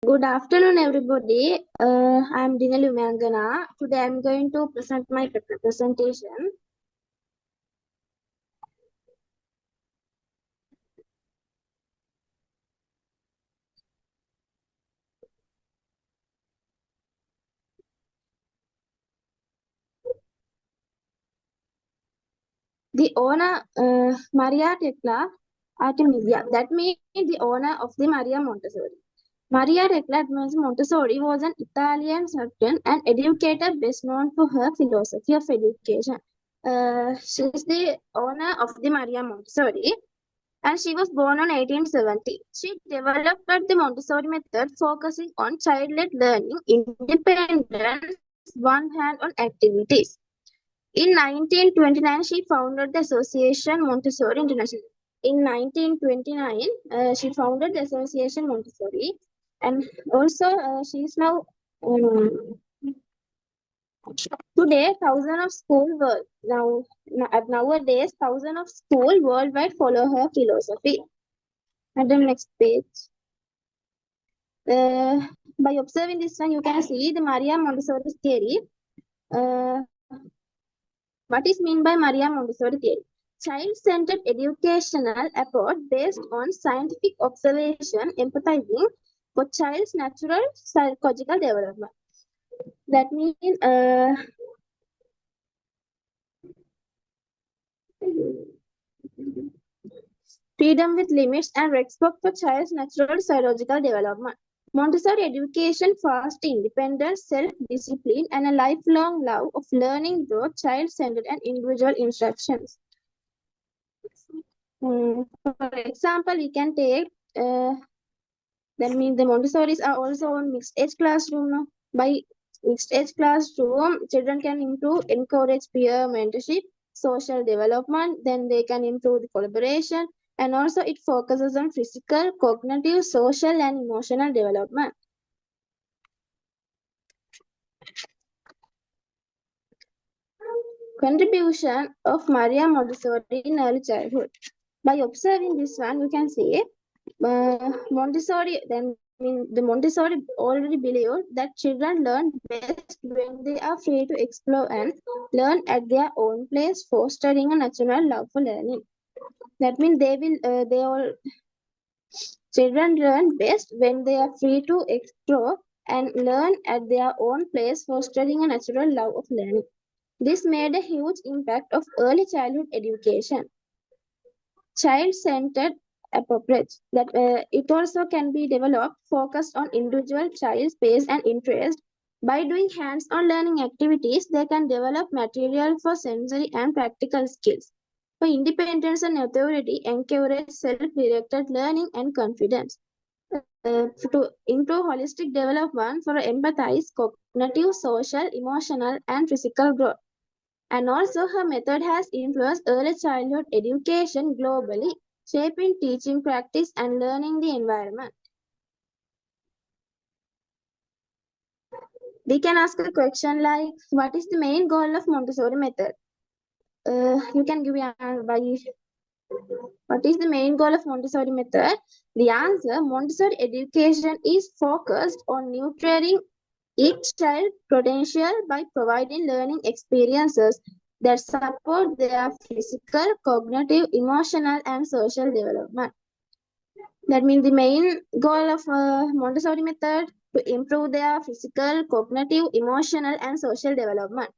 Good afternoon, everybody. I'm Dinalu Mangana. Today I'm going to present my presentation. The owner, Maria Tekla Artemisia, that means the owner of the Maria Montessori. Maria Tekla Montessori was an Italian surgeon and educator best known for her philosophy of education. She is the owner of the Maria Montessori, and she was born on 1870. She developed the Montessori method focusing on child-led learning, independence, one-hand-on activities. In 1929, she founded the Association Montessori International. In 1929, she founded the Association Montessori, and also she is now today thousands of nowadays thousands of schools worldwide follow her philosophy. And the next page. By observing this one, you can see the Maria Montessori theory. What is meant by Maria Montessori theory? Child-centered educational approach based on scientific observation, empathizing for child's natural psychological development. That means freedom with limits and respect for child's natural psychological development. Montessori education fosters independence, self-discipline, and a lifelong love of learning through child-centered and individual instructions. For example, we can take that means the Montessoris are also on mixed age classroom. No? By mixed age classroom, children can encourage peer mentorship, social development, then they can improve the collaboration, and also it focuses on physical, cognitive, social, and emotional development. Contribution of Maria Montessori in early childhood. By observing this one, we can see Montessori. Then the Montessori already believed that children learn best when they are free to explore and learn at their own pace, fostering a natural love for learning. That means children learn best when they are free to explore and learn at their own pace, fostering a natural love of learning. This made a huge impact of early childhood education. Child-centered approach that it also can be developed focused on individual child's pace and interest. By doing hands-on learning activities, they can develop material for sensory and practical skills. For independence and authority, encourage self-directed learning and confidence. To improve holistic development for empathize, cognitive, social, emotional, and physical growth. And also her method has influenced early childhood education globally, shaping teaching practice and learning the environment. We can ask a question like, what is the main goal of Montessori method? You can give an answer by what is the main goal of Montessori method? The answer, Montessori education is focused on nurturing each child's potential by providing learning experiences that support their physical, cognitive, emotional, and social development. That means the main goal of Montessori method to improve their physical, cognitive, emotional, and social development.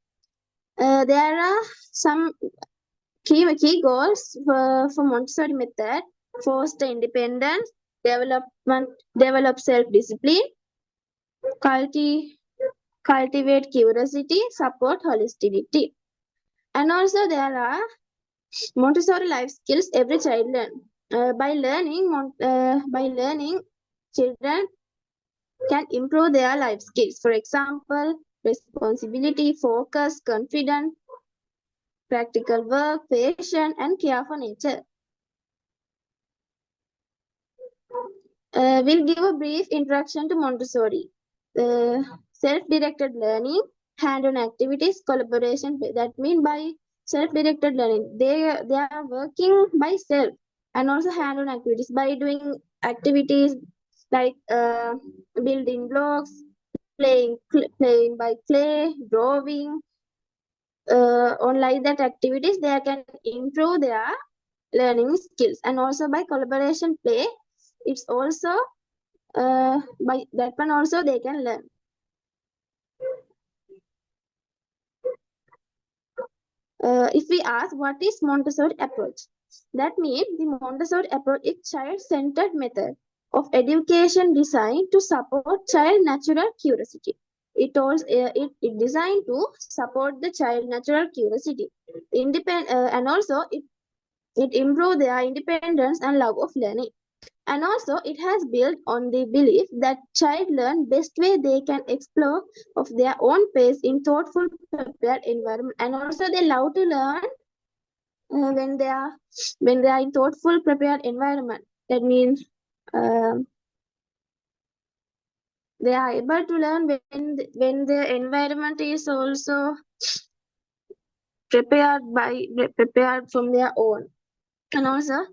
There are some key goals for Montessori method: foster independence, develop self-discipline, cultivate curiosity, support holisticity. And also there are Montessori life skills every child learn. By learning, children can improve their life skills. For example, responsibility, focus, confidence, practical work, patience, and care for nature. We'll give a brief introduction to Montessori. Self-directed learning, hand-on activities, collaboration. That means by self-directed learning, they are working by self, and also hand-on activities by doing activities like building blocks, playing by clay, drawing. On like that activities, they can improve their learning skills, and also by collaboration play, it's also by that one also they can learn. If we ask what is Montessori approach, that means the Montessori approach is child-centered method of education designed to support child natural curiosity. It designed to support the child natural curiosity, and also it improve their independence and love of learning. And also it has built on the belief that child learn best way they can explore of their own pace in thoughtful prepared environment. And also they love to learn when they are in thoughtful prepared environment. That means they are able to learn when the environment is also prepared from their own. And also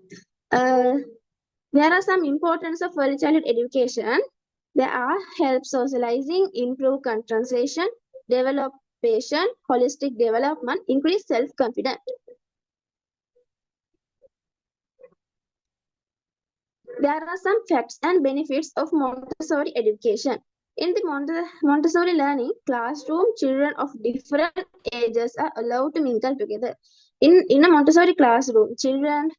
there are some importance of early childhood education. There are help socializing, improve concentration, develop patience, holistic development, increase self-confidence. There are some facts and benefits of Montessori education. In the Montessori learning classroom, children of different ages are allowed to mingle together. In a Montessori classroom, children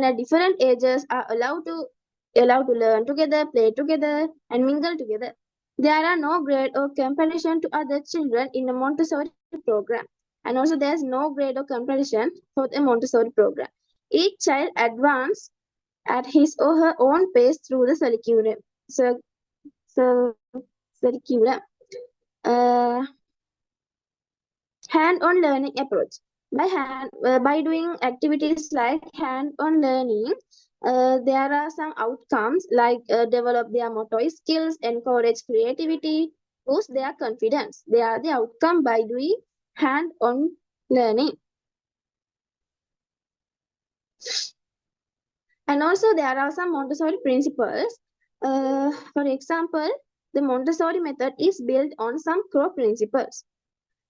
at different ages are allowed to learn together, play together, and mingle together. There are no grade or comparison to other children in a Montessori program. And also there's no grade or comparison for the Montessori program. Each child advances at his or her own pace through the curriculum. Curriculum. Hand-on learning approach. By doing activities like hand-on learning, there are some outcomes like develop their motor skills, encourage creativity, boost their confidence. They are the outcome by doing hand-on learning. And also there are some Montessori principles. For example, the Montessori method is built on some core principles.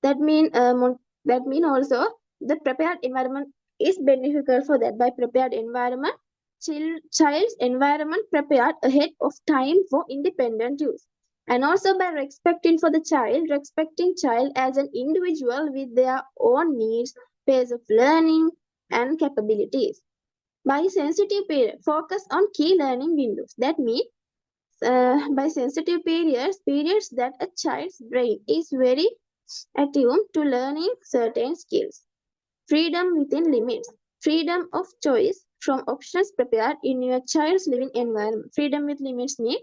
That mean also the prepared environment is beneficial for that. By prepared environment, child's environment prepared ahead of time for independent use. And also by respecting child as an individual with their own needs, pace of learning, and capabilities. By sensitive period, focus on key learning windows. That means by sensitive periods that a child's brain is very attuned to learning certain skills. Freedom within limits. Freedom of choice from options prepared in your child's living environment. Freedom with limits means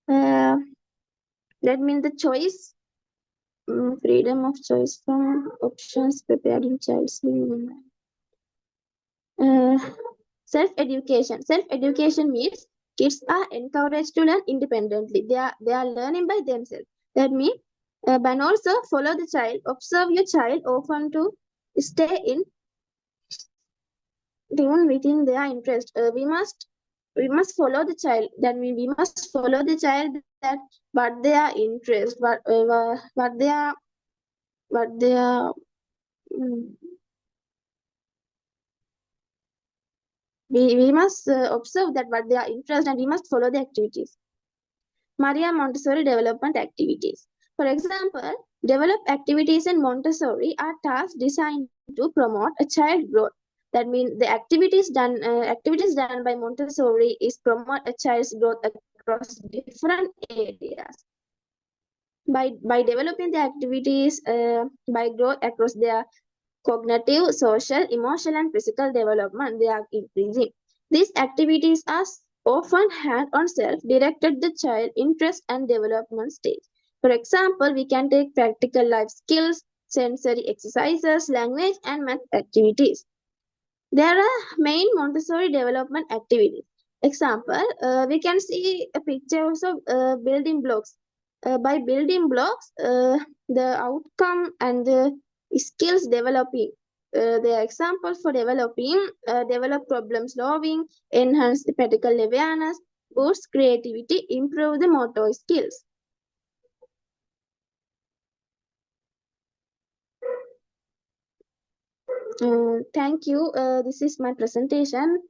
that means the choice. Freedom of choice from options prepared in child's living environment. Self-education. Self-education means kids are encouraged to learn independently. They are learning by themselves. That means, but also follow the child. Observe your child often to stay in tune within their interest. We must follow the child. That means we must follow the child that what their interest, what they are. We must observe that what they are interested, and we must follow the activities. Maria Montessori development activities. For example, developed activities in Montessori are tasks designed to promote a child growth. That means the activities done by Montessori is promote a child's growth across different areas. By developing the activities by growth across their cognitive, social, emotional, and physical development, they are increasing. These activities are often hand-on self-directed the child interest and development stage. For example, we can take practical life skills, sensory exercises, language, and math activities. There are main Montessori development activities. Example, we can see a picture of building blocks. By building blocks, the outcome and the skills developing. The examples for develop problem solving, enhance practical awareness, boosts creativity, improve the motor skills. Thank you. This is my presentation.